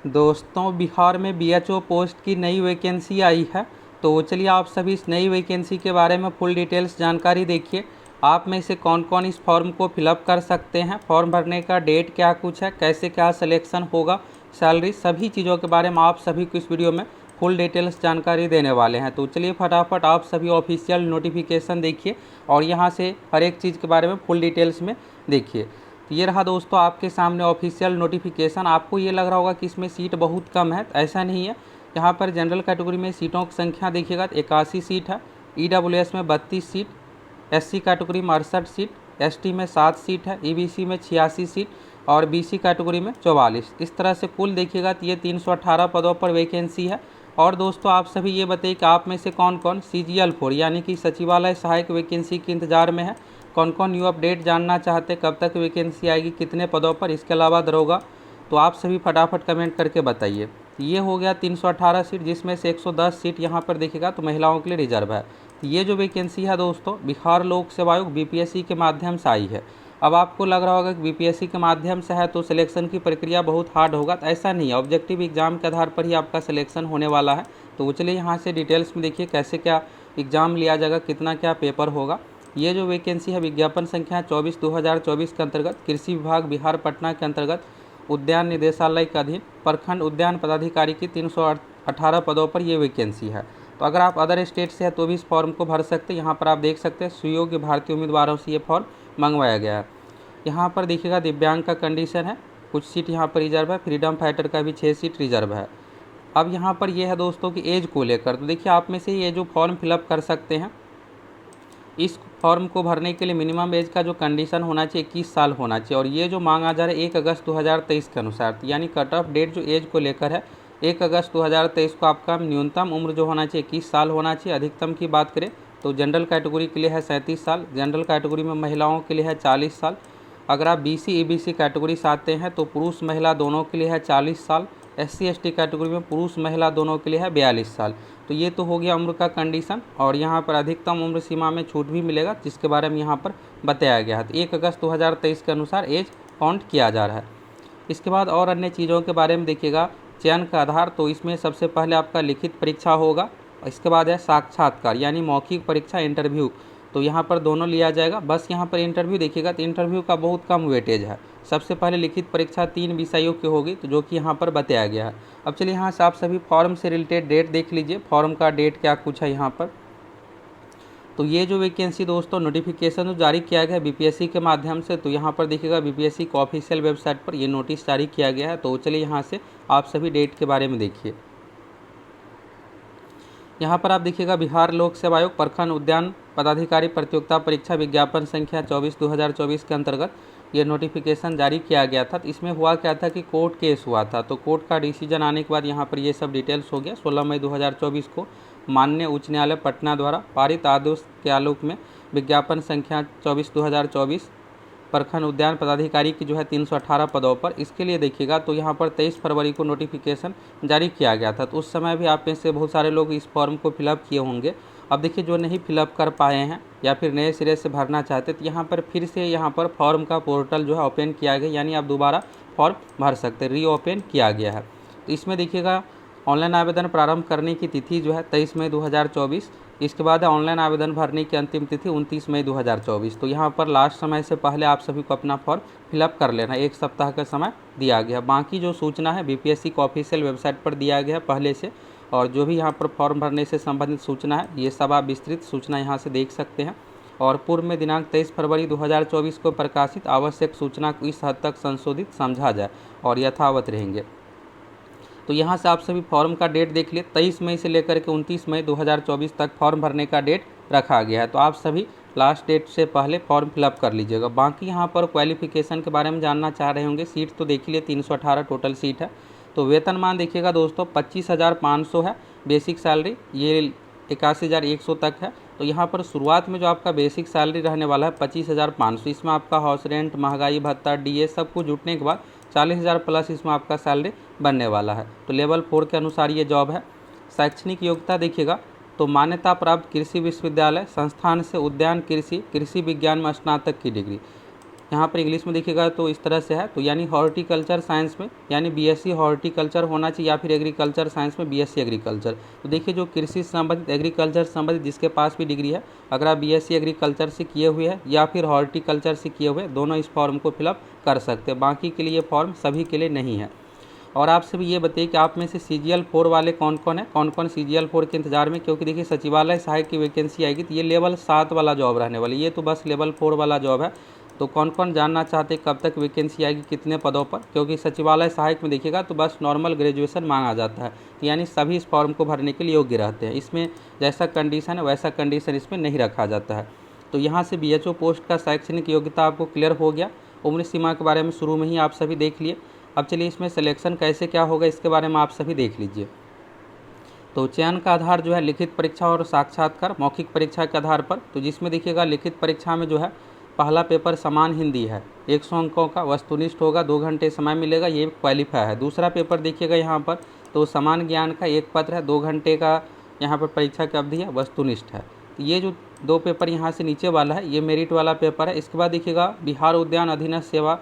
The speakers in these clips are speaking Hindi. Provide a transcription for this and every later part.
दोस्तों, बिहार में बीएचओ पोस्ट की नई वैकेंसी आई है। तो चलिए आप सभी इस नई वैकेंसी के बारे में फुल डिटेल्स जानकारी देखिए। आप में से कौन कौन इस फॉर्म को फिलअप कर सकते हैं, फॉर्म भरने का डेट क्या कुछ है, कैसे क्या सिलेक्शन होगा, सैलरी, सभी चीज़ों के बारे में आप सभी को इस वीडियो में फुल डिटेल्स जानकारी देने वाले हैं। तो चलिए फटाफट आप सभी ऑफिशियल नोटिफिकेशन देखिए और यहाँ से हर एक चीज़ के बारे में फुल डिटेल्स में देखिए। तो ये रहा दोस्तों आपके सामने ऑफिशियल नोटिफिकेशन। आपको ये लग रहा होगा कि इसमें सीट बहुत कम है, तो ऐसा नहीं है। यहाँ पर जनरल कैटेगरी में सीटों की संख्या देखिएगा तो 81 सीट है, ईडब्ल्यूएस में 32 सीट, एससी कैटेगरी में 68 सीट, एसटी में 7 सीट है, ईबीसी में 86 सीट और बीसी कैटेगरी में 44। इस तरह से कुल देखिएगा तो ये 318 पदों पर वैकेंसी है। और दोस्तों आप सभी ये बताइए कि आप में से कौन कौन CGL 4 यानी कि सचिवालय सहायक वैकेंसी के इंतजार में है, कौन कौन न्यू अपडेट जानना चाहते, कब तक वैकेंसी आएगी, कितने पदों पर, इसके अलावा दरोगा। तो आप सभी फटाफट कमेंट करके बताइए। ये हो गया 318 सीट, जिसमें से 110 सीट यहाँ पर देखिएगा तो महिलाओं के लिए रिजर्व है। ये जो वैकेंसी है दोस्तों बिहार लोक सेवा आयोग BPSC के माध्यम से आई है। अब आपको लग रहा होगा कि BPSC के माध्यम से है तो सिलेक्शन की प्रक्रिया बहुत हार्ड होगा, तो ऐसा नहीं है। ऑब्जेक्टिव एग्जाम के आधार पर ही आपका सिलेक्शन होने वाला है। तो चलिए यहाँ से डिटेल्स में देखिए कैसे क्या एग्ज़ाम लिया जाएगा, कितना क्या पेपर होगा। ये जो वैकेंसी है विज्ञापन संख्या 24/2024 के अंतर्गत कृषि विभाग बिहार पटना के अंतर्गत उद्यान निदेशालय के अधीन प्रखंड उद्यान पदाधिकारी की 318 पदों पर ये वैकेंसी है। तो अगर आप अदर स्टेट से हैं तो भी इस फॉर्म को भर सकते हैं। यहाँ पर आप देख सकते हैं सुयोग्य भारतीय उम्मीदवारों से ये फॉर्म मंगवाया गया है। यहाँ पर देखिएगा दिव्यांग का कंडीशन है, कुछ सीट यहाँ पर रिजर्व है, फ्रीडम फाइटर का भी 6 सीट रिजर्व है। अब यहाँ पर यह है दोस्तों कि एज को लेकर, तो देखिए आप में से ये जो फॉर्म फिलअप कर सकते हैं, इस फॉर्म को भरने के लिए मिनिमम एज का जो कंडीशन होना चाहिए 21 साल होना चाहिए। और ये जो मांगा जा रहा है 1 अगस्त 2023 के अनुसार, यानी कट ऑफ डेट जो एज को लेकर है 1 अगस्त 2023 को आपका न्यूनतम उम्र जो होना चाहिए 21 साल होना चाहिए। अधिकतम की बात करें तो जनरल कैटेगरी के लिए है 37 साल, जनरल कैटेगरी में महिलाओं के लिए है 40 साल। अगर आप BC EBC कैटेगरी से आते हैं तो पुरुष महिला दोनों के लिए है 40 साल, SC ST कैटेगरी में पुरुष महिला दोनों के लिए है 42 साल। तो ये तो हो गया उम्र का कंडीशन। और यहाँ पर अधिकतम उम्र सीमा में छूट भी मिलेगा, जिसके बारे में यहाँ पर बताया गया है। तो 1 अगस्त 2023 के अनुसार एज काउंट किया जा रहा है। इसके बाद और अन्य चीज़ों के बारे में देखिएगा। चयन का आधार, तो इसमें सबसे पहले आपका लिखित परीक्षा होगा, इसके बाद है साक्षात्कार यानी मौखिक परीक्षा इंटरव्यू। तो यहाँ पर दोनों लिया जाएगा। बस यहाँ पर इंटरव्यू देखिएगा तो इंटरव्यू का बहुत कम वेटेज है। सबसे पहले लिखित परीक्षा 3 विषयों की होगी, तो जो कि यहाँ पर बताया गया है। अब चलिए यहाँ से आप सभी फॉर्म से रिलेटेड डेट देख लीजिए, फॉर्म का डेट क्या कुछ है यहाँ पर। तो ये जो वैकेंसी दोस्तों नोटिफिकेशन जो जारी किया गया है BPSC के माध्यम से, तो यहाँ पर देखिएगा BPSC की ऑफिशियल वेबसाइट पर ये नोटिस जारी किया गया है। तो चलिए यहाँ से आप सभी डेट के बारे में देखिए। यहाँ पर आप देखिएगा बिहार लोक सेवा आयोग प्रखंड उद्यान पदाधिकारी प्रतियोगिता परीक्षा विज्ञापन संख्या 24/2024 के अंतर्गत ये नोटिफिकेशन जारी किया गया था। तो इसमें हुआ क्या था कि कोर्ट केस हुआ था, तो कोर्ट का डिसीजन आने के बाद यहाँ पर ये सब डिटेल्स हो गया। 16 मई 2024 को माननीय उच्च न्यायालय पटना द्वारा पारित आदेश के आलोक में विज्ञापन संख्या 24/2024 प्रखंड उद्यान पदाधिकारी की जो है 318 पदों पर, इसके लिए देखिएगा तो यहाँ पर 23 फरवरी को नोटिफिकेशन जारी किया गया था। तो उस समय भी आप में से बहुत सारे लोग इस फॉर्म को फिलअप किए होंगे। अब देखिए जो नहीं फिलअप कर पाए हैं या फिर नए सिरे से भरना चाहते, तो यहाँ पर फिर से यहाँ पर फॉर्म का पोर्टल जो है ओपन किया गया, यानी आप दोबारा फॉर्म भर सकते, रीओपन किया गया है। तो इसमें देखिएगा ऑनलाइन आवेदन प्रारंभ करने की तिथि जो है 23 मई 2024। इसके बाद ऑनलाइन आवेदन भरने की अंतिम तिथि 29 मई 2024। तो यहाँ पर लास्ट समय से पहले आप सभी को अपना फॉर्म फिलअप कर लेना, 1 सप्ताह का समय दिया गया। बाकी जो सूचना है BPSC की ऑफिशियल वेबसाइट पर दिया गया है पहले से, और जो भी यहाँ पर फॉर्म भरने से संबंधित सूचना है ये सब आप विस्तृत सूचना यहाँ से देख सकते हैं। और पूर्व में दिनांक 23 फरवरी 2024 को प्रकाशित आवश्यक सूचना को इस हद तक संशोधित समझा जाए और यथावत रहेंगे। तो यहाँ से आप सभी फॉर्म का डेट देख लिए, 23 मई से लेकर के 29 मई 2024 तक फॉर्म भरने का डेट रखा गया है। तो आप सभी लास्ट डेट से पहले फॉर्म फिलअप कर लीजिएगा। बाकी यहाँ पर क्वालिफिकेशन के बारे में जानना चाह रहे होंगे। सीट तो देख लिए 318 टोटल सीट है। तो वेतनमान देखिएगा दोस्तों 25,500 है। बेसिक सैलरी ये 81,100 तक है। तो यहाँ पर शुरुआत में जो आपका बेसिक सैलरी रहने वाला है 25,500, इसमें आपका हाउस रेंट, महंगाई भत्ता, DA सब कुछ जुटने के बाद 40,000 प्लस इसमें आपका सैलरी बनने वाला है। तो लेवल 4 के अनुसार ये जॉब है। शैक्षणिक योग्यता देखिएगा तो मान्यता प्राप्त कृषि विश्वविद्यालय संस्थान से उद्यान कृषि विज्ञान में स्नातक की डिग्री, यहाँ पर इंग्लिश में देखिएगा तो इस तरह से है, तो यानी हॉर्टिकल्चर साइंस में यानी बीएससी हॉर्टिकल्चर होना चाहिए, या फिर एग्रीकल्चर साइंस में बीएससी एग्रीकल्चर। तो देखिए जो कृषि संबंधित एग्रीकल्चर संबंधित जिसके पास भी डिग्री है, अगर आप बीएससी एग्रीकल्चर से किए हुए हैं या फिर हॉर्टिकल्चर से किए हुए, दोनों इस फॉर्म को फिलअप कर सकते हैं। बाकी के लिए ये फॉर्म सभी के लिए नहीं है। और आपसे भी ये बताइए कि आप में से CGL 4 वाले कौन कौन है, कौन कौन CGL 4 के इंतजार में, क्योंकि देखिए सचिवालय सहायक की वैकेंसी आएगी तो ये लेवल 7 वाला जॉब रहने वाली, ये तो बस लेवल 4 वाला जॉब है। तो कौन कौन जानना चाहते कब तक वैकेंसी आएगी, कितने पदों पर, क्योंकि सचिवालय सहायक में देखिएगा तो बस नॉर्मल ग्रेजुएशन मांगा जाता है, यानी सभी इस फॉर्म को भरने के लिए योग्य रहते हैं। इसमें जैसा कंडीशन है वैसा कंडीशन इसमें नहीं रखा जाता है। तो यहाँ से BHO पोस्ट का शैक्षणिक योग्यता आपको क्लियर हो गया। उम्र सीमा के बारे में शुरू में ही आप सभी देख लिए। अब चलिए इसमें सिलेक्शन कैसे क्या होगा इसके बारे में आप सभी देख लीजिए। तो चयन का आधार जो है लिखित परीक्षा और साक्षात्कार मौखिक परीक्षा के आधार पर। तो जिसमें देखिएगा लिखित परीक्षा में जो है पहला पेपर समान हिंदी है, 100 अंकों का वस्तुनिष्ठ होगा, 2 घंटे समय मिलेगा, ये क्वालिफाई है। दूसरा पेपर देखिएगा यहाँ पर तो समान ज्ञान का एक पत्र है, 2 घंटे का यहाँ पर परीक्षा की अवधि है, वस्तुनिष्ठ है। तो ये जो 2 पेपर यहाँ से नीचे वाला है ये मेरिट वाला पेपर है। इसके बाद देखिएगा बिहार उद्यान अधीनस्थ सेवा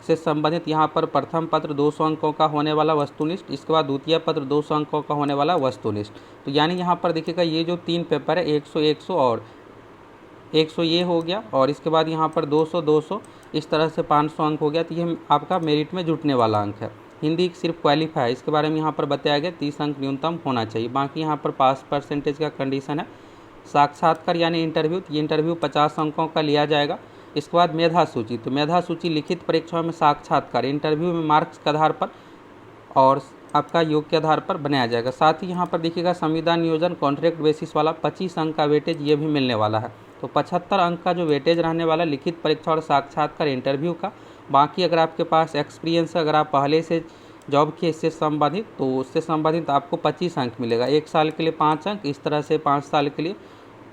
से संबंधित यहाँ पर प्रथम पत्र 200 अंकों का होने वाला वस्तुनिष्ठ, इसके बाद द्वितीय पत्र 200 अंकों का होने वाला वस्तुनिष्ठ। तो यानी यहाँ पर देखिएगा ये जो 3 पेपर है 100 100 और 100 ये हो गया, और इसके बाद यहाँ पर 200 200 इस तरह से 500 अंक हो गया। तो ये आपका मेरिट में जुटने वाला अंक है। हिंदी सिर्फ क्वालिफाई है, इसके बारे में यहाँ पर बताया गया 30 अंक न्यूनतम होना चाहिए। बाकी यहाँ पर पास परसेंटेज का कंडीशन है। साक्षात्कार यानी इंटरव्यू, ये इंटरव्यू 50 अंकों का लिया जाएगा। इसके बाद मेधा सूची, तो मेधा सूची लिखित परीक्षाओं में साक्षात्कार इंटरव्यू में मार्क्स के आधार पर और आपका योग के आधार पर बनाया जाएगा। साथ ही यहाँ पर देखिएगा संविदा नियोजन कॉन्ट्रैक्ट बेसिस वाला 25 अंक का वेटेज ये भी मिलने वाला है। तो 75 अंक का जो वेटेज रहने वाला लिखित परीक्षा और साक्षात्कार इंटरव्यू का। बाकी अगर आपके पास एक्सपीरियंस है, अगर आप पहले से जॉब किए इससे संबंधित, तो उससे संबंधित आपको 25 अंक मिलेगा। 1 साल के लिए 5 अंक, इस तरह से 5 साल के लिए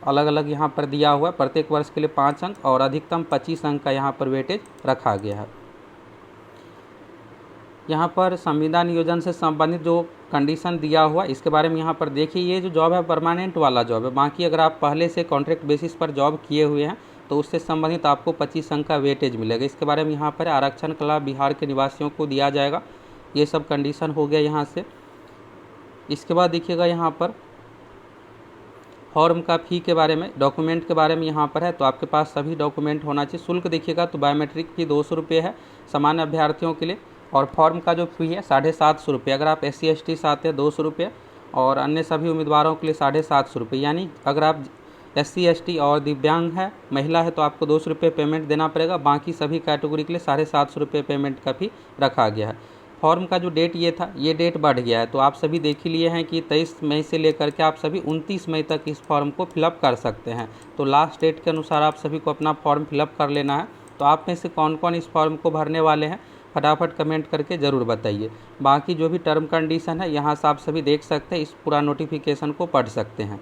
अलग अलग यहाँ पर दिया हुआ है। प्रत्येक वर्ष के लिए 5 अंक और अधिकतम 25 अंक का यहाँ पर वेटेज रखा गया है। यहाँ पर संविदा नियोजन से संबंधित जो कंडीशन दिया हुआ इसके बारे में यहाँ पर देखिए। ये जो जॉब है परमानेंट वाला जॉब है। बाकी अगर आप पहले से कॉन्ट्रैक्ट बेसिस पर जॉब किए हुए हैं तो उससे संबंधित आपको 25 अंक का वेटेज मिलेगा। इसके बारे में यहाँ पर आरक्षण का लाभ बिहार के निवासियों को दिया जाएगा। ये सब कंडीशन हो गया यहाँ से। इसके बाद देखिएगा यहाँ पर फॉर्म का फ़ी के बारे में, डॉक्यूमेंट के बारे में यहाँ पर है। तो आपके पास सभी डॉक्यूमेंट होना चाहिए। शुल्क देखिएगा तो बायोमेट्रिक फ़ी 200 रुपये है सामान्य अभ्यर्थियों के लिए, और फॉर्म का जो फ़ी है 750 रुपये। अगर आप SC ST से आते हैं 200 रुपये, और अन्य सभी उम्मीदवारों के लिए 750 रुपये। यानी अगर आप SC ST और दिव्यांग है, महिला है, तो आपको 200 रुपये पेमेंट देना पड़ेगा। बाकी सभी कैटेगरी के लिए 750 रुपये पेमेंट का भी रखा गया है। फॉर्म का जो डेट ये था, ये डेट बढ़ गया है। तो आप सभी देख ही लिए हैं कि 23 मई से लेकर के आप सभी 29 मई तक इस फॉर्म को फिलअप कर सकते हैं। तो लास्ट डेट के अनुसार आप सभी को अपना फॉर्म फिलअप कर लेना है। तो आप में से कौन कौन इस फॉर्म को भरने वाले हैं फटाफट कमेंट करके ज़रूर बताइए। बाकी जो भी टर्म कंडीशन है यहाँ से आप सभी देख सकते हैं, इस पूरा नोटिफिकेशन को पढ़ सकते हैं।